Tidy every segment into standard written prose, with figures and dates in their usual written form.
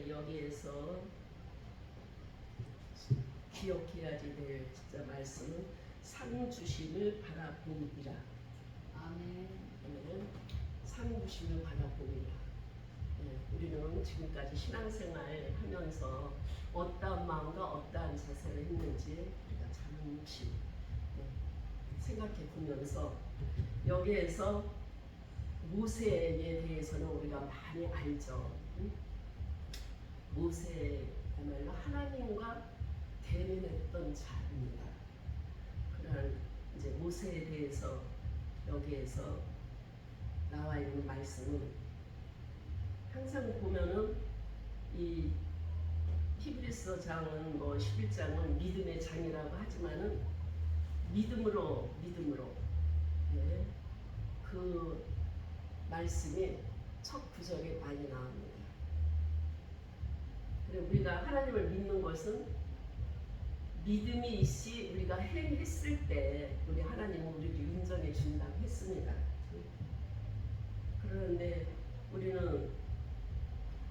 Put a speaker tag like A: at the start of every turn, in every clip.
A: 우리는 여기에서 기억해야지 될 진짜 말씀은 상 주심을 바라봄이라.
B: 아멘.
A: 상 주심을 바라봄이라. 우리는 지금까지 신앙생활 하면서 어떠한 마음과 어떠한 자세를 했는지 우리가 잠시 생각해 보면서 여기에서 모세에 대해서는 우리가 많이 알죠. 모세야말로 하나님과 대면했던 자입니다. 그러한 이제 모세에 대해서 여기에서 나와 있는 말씀은 항상 보면은 이 히브리서 장은 뭐 11장은 믿음의 장이라고 하지만은 믿음으로 그 말씀이 첫 구절에 많이 나옵니다. 그리고 우리가 하나님을 믿는 것은 믿음이 있이 우리가 행했을 때 우리 하나님은 우리를 인정해 준다고 했습니다. 그런데 우리는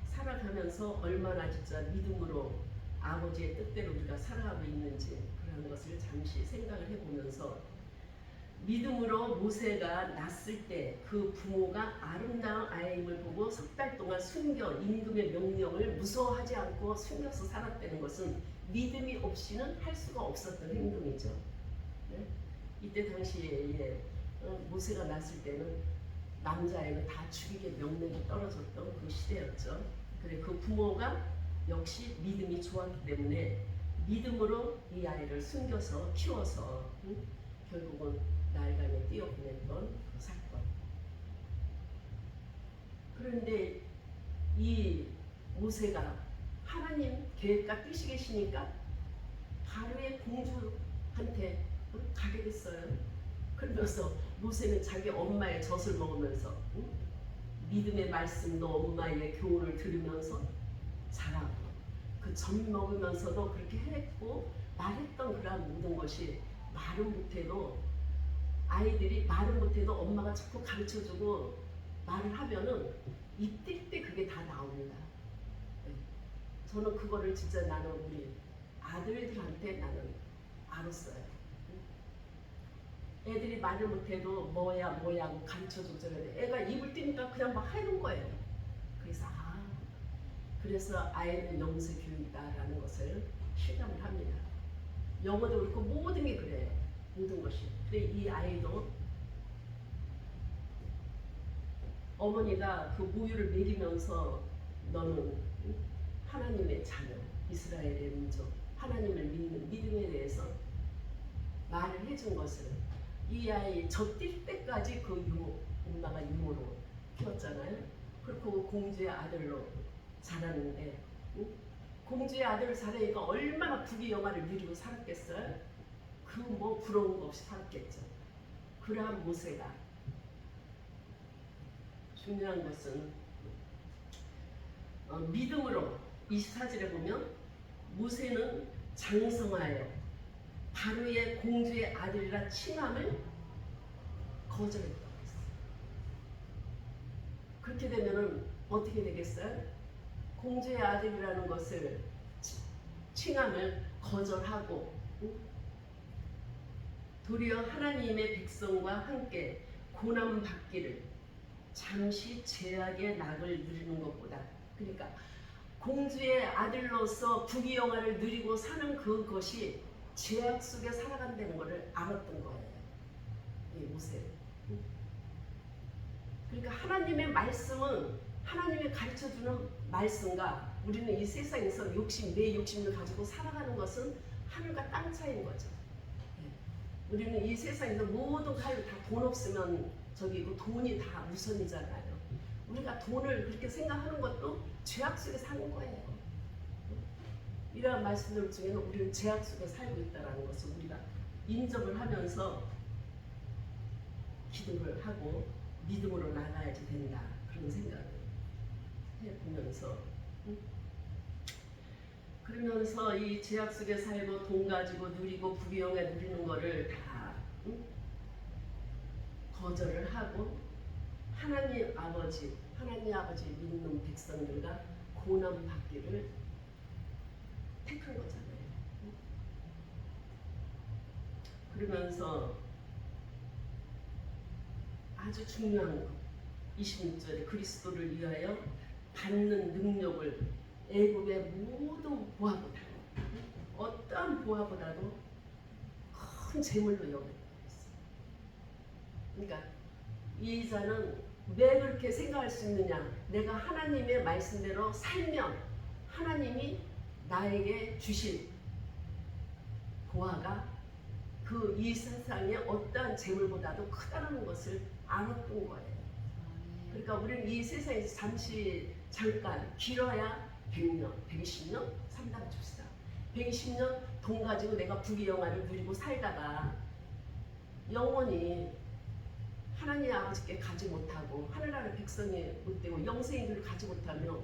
A: 살아가면서 얼마나 진짜 믿음으로 아버지의 뜻대로 우리가 살아가고 있는지 그런 것을 잠시 생각을 해보면서 믿음으로 모세가 낳았을 때 그 부모가 아름다운 아이임을 보고 석 달 동안 숨겨 임금의 명령을 무서워하지 않고 숨겨서 살았다는 것은 믿음이 없이는 할 수가 없었던 행동이죠. 네? 이때 당시에 모세가 낳았을 때는 남자아이는 다 죽이게 명령이 떨어졌던 그 시대였죠. 그래 그 부모가 역시 믿음이 좋았기 때문에 믿음으로 이 아이를 숨겨서 키워서 결국은 나일강에 띄어보냈던 그 사건. 그런데 이 모세가 하나님 계획과 뜻이 계시니까 바로의 공주한테 가게 됐어요. 그러면서 모세는 자기 엄마의 젖을 먹으면서 믿음의 말씀도 엄마의 교훈을 들으면서 자라고 그 젖 먹으면서도 그렇게 했고 말했던 그런 모든 것이 말은 못해도 아이들이 말은 못해도 엄마가 자꾸 가르쳐주고 말을 하면은 이때 때 그게 다 나옵니다. 저는 그거를 진짜 나는 우리 아들들한테 나는 알았어요. 애들이 말을 못해도 뭐야 하고 가르쳐줬잖아요. 애가 입을 띄니까 그냥 막 하는 거예요. 그래서 아이는 영세 교육이다라는 것을 실감을 합니다. 영어도 그렇고 모든 게 그래요. 모든 것이. 근데 이 아이도 어머니가 그 모유를 먹이면서 너는 하나님의 자녀, 이스라엘의 민족, 하나님을 믿는 믿음에 대해서 말을 해준 것을 이 아이 젖뛸 때까지 그 유모, 엄마가 유모로 키웠잖아요. 그리고 공주의 아들로 자랐는데 공주의 아들을 자라니까 얼마나 부귀영화를 누리고 살았겠어요? 그 뭐 부러운 거 없이 살았겠죠. 그러한 모세가 중요한 것은 믿음으로 24절에 보면 모세는 장성하여 바로의 공주의 아들이라 칭함을 거절했다고 했어요. 그렇게 되면은 어떻게 되겠어요? 공주의 아들이라는 것을 칭함을 거절하고 도리어 하나님의 백성과 함께 고난 받기를 잠시 죄악의 낙을 누리는 것보다, 그러니까 공주의 아들로서 부귀영화를 누리고 사는 그것이 죄악 속에 살아간다는 것을 알았던 거예요. 이 모세. 그러니까 하나님의 말씀은 하나님이 가르쳐주는 말씀과 우리는 이 세상에서 내 욕심을 가지고 살아가는 것은 하늘과 땅 차이인 거죠. 우리는 이 세상에서 모든 가를 다 돈 없으면 돈이 다 우선이잖아요. 우리가 돈을 그렇게 생각하는 것도 죄악 속에 사는 거예요. 이러한 말씀들 중에는 우리는 죄악 속에 살고 있다는 것을 우리가 인정을 하면서 기도를 하고 믿음으로 나가야지 된다. 그런 생각을 해보면서 그러면서 이 죄악 속에 살고 돈 가지고 누리고 부귀영화 누리는 거를 다 거절을 하고 하나님 아버지 믿는 백성들과 고난 받기를 택한 거잖아요. 그러면서 아주 중요한 것, 26절에 그리스도를 위하여 받는 능력을 애굽의 모든 보화보다, 어떠한 보화보다도 큰 재물로 여겼다고 했어요. 그러니까 이 자는 왜 그렇게 생각할 수 있느냐? 내가 하나님의 말씀대로 살면 하나님이 나에게 주실 보화가 그 이 세상의 어떠한 재물보다도 크다는 것을 알았던 거예요. 그러니까 우리는 이 세상에서 잠깐 길어야 100년, 120년 산다고 칩시다. 120년 돈 가지고 내가 부귀영화를 누리고 살다가 영원히 하나님 아버지께 가지 못하고 하늘나라 백성이 못되고 영생인들을 가지 못하며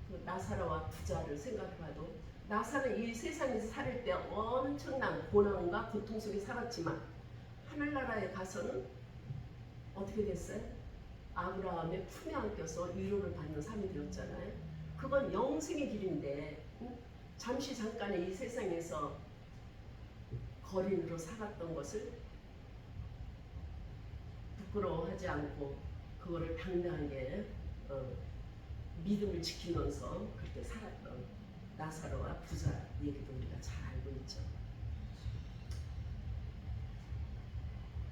A: 그 나사로와 부자를 생각해봐도 나사로는 이 세상에서 살 때 엄청난 고난과 고통 속에 살았지만 하늘나라에 가서는 어떻게 됐어요? 아브라함의 품에 안겨서 위로를 받는 삶이 되었잖아요. 그건 영생의 길인데 잠시 잠깐의 이 세상에서 거린으로 살았던 것을 부끄러워하지 않고 그거를 당당하게 믿음을 지키면서 그렇게 살았던 나사로와 부자 얘기도 우리가 잘 알고 있죠.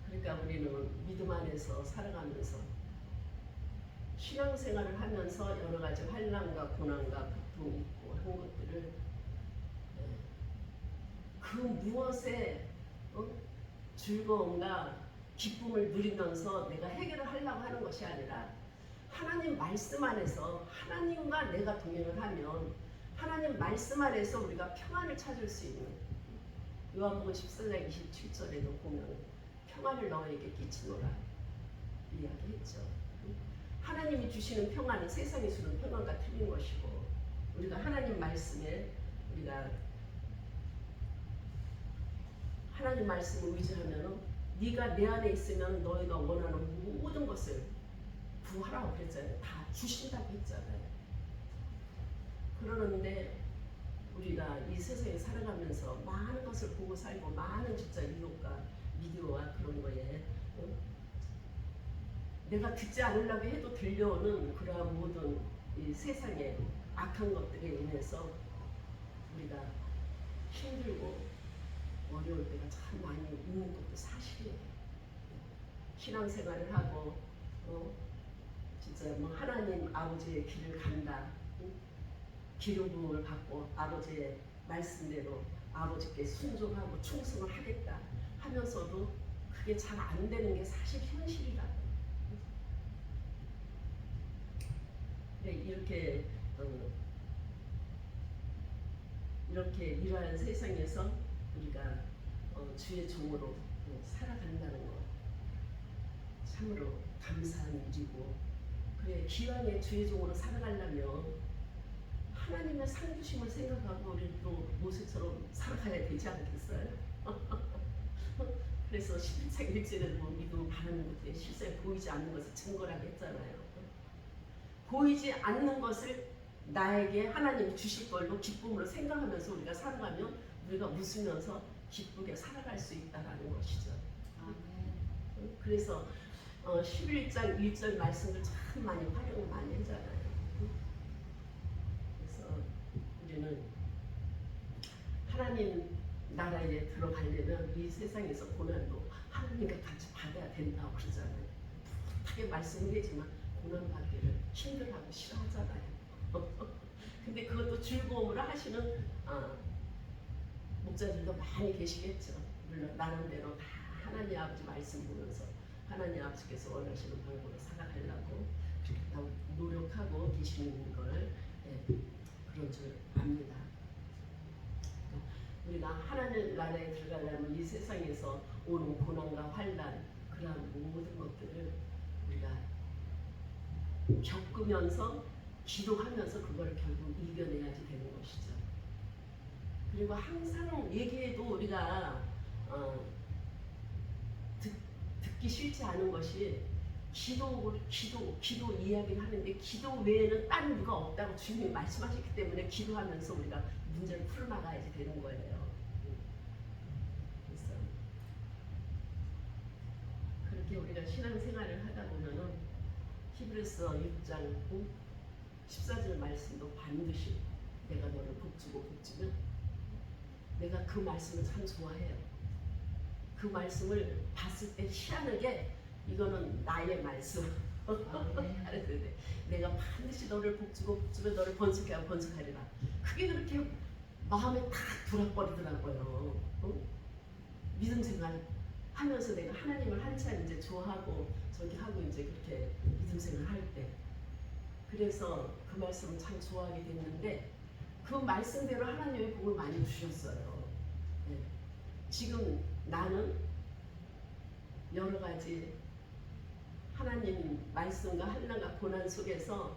A: 그러니까 우리는 믿음 안에서 살아가면서 신앙생활을 하면서 여러 가지 환난과 고난과 고통이 있고 한 것들을 그 무엇에 즐거움과 기쁨을 누리면서 내가 해결을 하려고 하는 것이 아니라 하나님 말씀 안에서 하나님과 내가 동행을 하면 하나님 말씀 안에서 우리가 평안을 찾을 수 있는 요한복음 14장 27절에도 보면 평안을 너에게 끼치노라 이야기했죠. 하나님이 주시는 평안은 세상이 주는 평안과 틀린 것이고 우리가 하나님 말씀에 우리가 하나님 말씀을 의지하면 네가 내 안에 있으면 너희가 원하는 모든 것을 구하라고 그랬잖아요. 다 주신다고 했잖아요. 그러는데 우리가 이 세상에 살아가면서 많은 것을 보고 살고 많은 진짜 유혹과 미디어와 그런 거에 내가 듣지 않으려고 해도 들려오는 그러한 모든 이 세상의 악한 것들에 인해서 우리가 힘들고 어려울 때가 참 많이 있는 것도 사실이에요. 신앙생활을 하고 진짜 뭐 하나님 아버지의 길을 간다. 기름 부음을 받고 아버지의 말씀대로 아버지께 순종하고 충성을 하겠다 하면서도 그게 잘 안 되는 게 사실 현실이라고. 이렇게 이러한 세상에서 우리가 주의 종으로 살아간다는 것 참으로 감사한 일이고 그래 기왕에 주의 종으로 살아가려면 하나님의 상주심을 생각하고 우리도 모세처럼 살아가야 되지 않겠어요? 그래서 11장 1절에도 뭐 믿음 바라는 것에 실제 보이지 않는 것을 증거라고 했잖아요. 보이지 않는 것을 나에게 하나님이 주실 걸로 기쁨으로 생각하면서 우리가 살아가면 우리가 웃으면서 기쁘게 살아갈 수 있다는 것이죠. 그래서 11장 1절 말씀을 참 많이 활용을 많이 하잖아요. 그래서 우리는 하나님 나라에 들어가려면 이 세상에서 고난도 하나님과 같이 받아야 된다고 그러잖아요. 부탁하게 말씀을 하지만 고난받기를 힘들어하고 싫어하잖아요. 근데 그것도 즐거움으로 하시는 목자들도 많이 계시겠죠. 물론 나름대로 다 하나님 아버지 말씀 보면서 하나님 아버지께서 원하시는 방법으로 살아가려고 그렇게 다 노력하고 계시는 걸 그런 줄 압니다. 우리가 하나님 나라에 들어가려면 이 세상에서 오는 고난과 환난 그러한 모든 것들을 우리가 겪으면서 기도하면서 그걸 결국 이겨내야지 되는 것이죠. 그리고 항상 얘기해도 우리가 듣기 싫지 않은 것이 기도 이야기를 하는데 기도 외에는 다른 누가 없다고 주님이 말씀하셨기 때문에 기도하면서 우리가 문제를 풀어나가야지 되는 거예요. 그래서 그렇게 우리가 신앙생활을 하다 보면은 히브리서 6장 14절 말씀도 반드시 내가 너를 복주고 복주면, 내가 그 말씀을 참 좋아해요. 그 말씀을 봤을 때 희한하게 이거는 나의 말씀. 내가 반드시 너를 복주고 복주면 너를 번성하고 번성하리라. 그게 그렇게 마음에 딱 들어버리더라고요. 믿음 생활 하면서 내가 하나님을 한참 이제 좋아하고 저기 하고 이제 그렇게 믿음 생활 할 때, 그래서 그 말씀을 참 좋아하게 됐는데 그 말씀대로 하나님의 복을 많이 주셨어요. 네. 지금 나는 여러 가지 하나님 말씀과 한란과 고난 속에서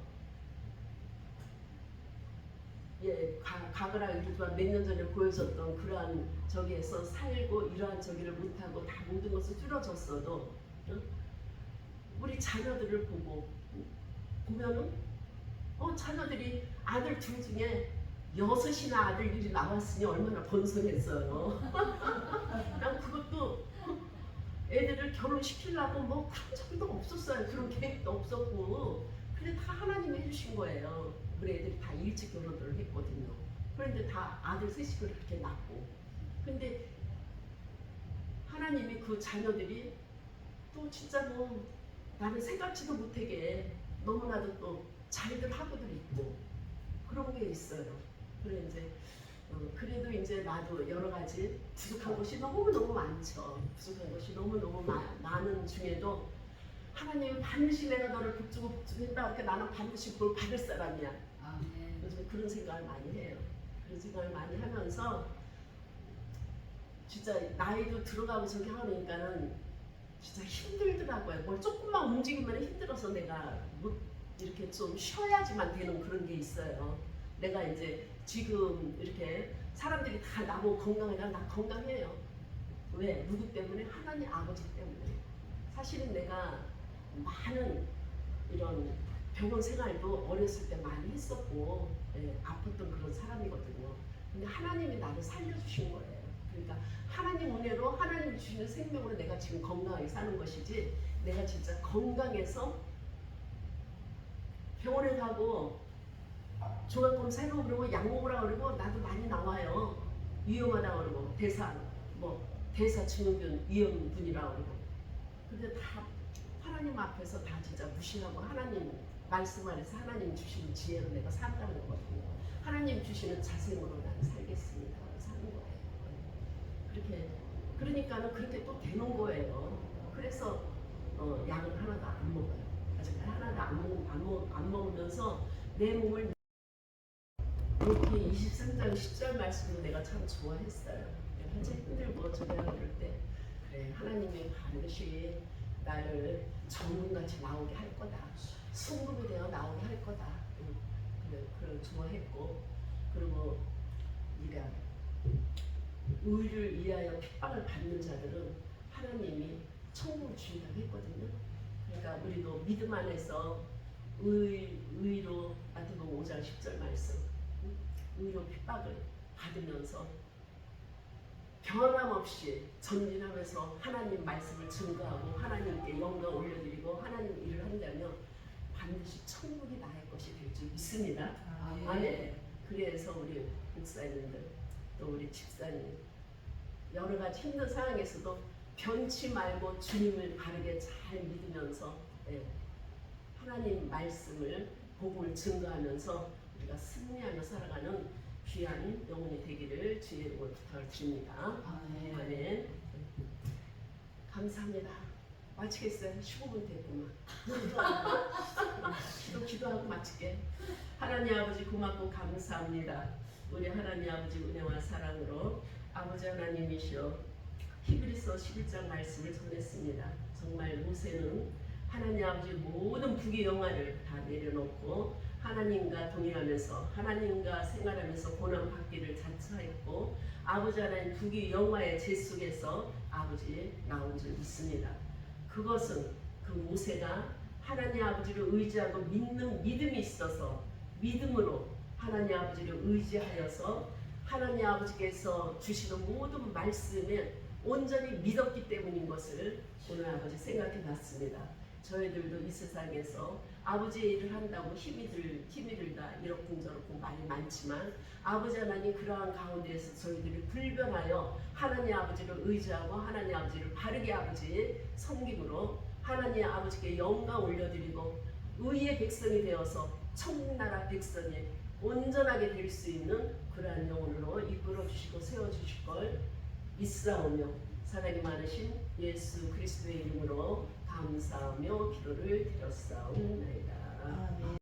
A: 과거랑 몇 년 전에 보여줬던 그러한 저기에서 살고 이러한 저기를 못하고 다 모든 것을 뚫어졌어도 우리 자녀들을 보면은 자녀들이 아들 둘 중에 6이나 아들들이 나왔으니 얼마나 번성했어요. 난 그것도 애들을 결혼시키려고 뭐 그런 적도 없었어요. 그런 계획도 없었고. 근데 다 하나님이 해주신 거예요. 우리 애들이 다 일찍 결혼을 했거든요. 그런데 다 아들 셋을 그렇게 낳고. 근데 하나님이 그 자녀들이 또 진짜 뭐 나는 생각지도 못하게 너무나도 또 잘들 하고들 있고 그런 게 있어요. 그래 이제 그래도 이제 나도 여러 가지 부족한 것이 너무너무 많죠. 부족한 것이 너무너무 많은 중에도 하나님은 반드시 내가 너를 복주고 복주했다. 그러니까 나는 반드시 그걸 받을 사람이야. 요즘 그런 생각을 많이 해요. 그런 생각을 많이 하면서 진짜 나이도 들어가고 저기 하니까는 진짜 힘들더라고요. 뭘 조금만 움직이면 힘들어서 내가 이렇게 좀 쉬어야지만 되는 그런 게 있어요. 내가 이제 지금 이렇게 사람들이 다 나보고 건강하냐? 나 건강해요. 왜? 누구 때문에? 하나님 아버지 때문에. 사실은 내가 많은 이런 병원 생활도 어렸을 때 많이 했었고 아팠던 그런 사람이거든요. 근데 하나님이 나를 살려주신 거예요. 그러니까 하나님 은혜로 하나님이 주시는 생명으로 내가 지금 건강하게 사는 것이지, 내가 진짜 건강해서 병원에 가고 조각검사 해보고 그러고 약 먹으라 그러고 나도 많이 나와요. 위험하다 그러고 대사 증후군 위험군이라고 그러고. 근데 다 하나님 앞에서 다 진짜 무시하고 하나님 말씀 안에서 하나님 주시는 지혜로 내가 산다는 거거든요. 하나님 주시는 자생으로 나는 살겠습니다. 사는 거예요. 그렇게 그러니까는 그렇게 또 되는 거예요. 그래서 약은 하나도 안 먹어요. 아직까지 하나도 안 먹으면서 내 몸을 이렇게 23장 10절 말씀도 내가 참 좋아했어요. 현재 힘들고 저녁 그럴 때 그래 하나님이 반드시 나를 전문같이 나오게 할 거다. 순금이 되어 나오게 할 거다. 그걸 좋아했고, 그리고 네가 의를 위하여 핍박을 받는 자들은 하나님이 천국을 주신다고 했거든요. 그러니까 우리도 믿음 안에서 의로 마태복음 5장 10절 말씀, 의로 핍박을 받으면서 변함없이 전진하면서 하나님 말씀을 증거하고 하나님께 영광 올려드리고 하나님 일을 한다면 반드시 천국이 나의 것이 될 줄 믿습니다. 아멘. 그래서 우리 목사님들 또 우리 집사님 여러 가지 힘든 상황에서도 변치 말고 주님을 바르게 잘 믿으면서 하나님 말씀을 복음을 증거하면서 우리가 승리하며 살아가는 귀한 영혼이 되기를 주의 이름으로 부탁을 드립니다. 아멘. 감사합니다. 마치겠어요. 15분 됐구만. 기도하고 마칠게. 하나님 아버지 고맙고 감사합니다. 우리 하나님 아버지 은혜와 사랑으로 아버지 하나님이시여 히브리서 11장 말씀을 전했습니다. 정말 모세는 하나님 아버지 모든 부귀 영화를 다 내려놓고 하나님과 동행하면서 하나님과 생활하면서 고난 받기를 자처했고 아버지 하나님 부귀 영화의 재 속에서 아버지 나온 줄 믿습니다. 그것은 그 모세가 하나님 아버지를 의지하고 믿는 믿음이 있어서 믿음으로 하나님 아버지를 의지하여서 하나님 아버지께서 주시는 모든 말씀에 온전히 믿었기 때문인 것을 오늘 아버지 생각해 봤습니다. 저희들도 이 세상에서 아버지의 일을 한다고 힘이 들다 이렇쿵저렇쿵 말이 많지만 아버지 하나님 그러한 가운데에서 저희들이 불변하여 하나님 아버지를 의지하고 하나님 아버지를 바르게 아버지 섬김으로 하나님 아버지께 영광 올려드리고 의의 백성이 되어서 천나라 백성이 온전하게 될 수 있는 그러한 영혼으로 이끌어 주시고 세워 주실 걸 믿사오며 사랑이 많으신 예수 그리스도의 이름으로 감사하며 기도를 드렸사옵나이다.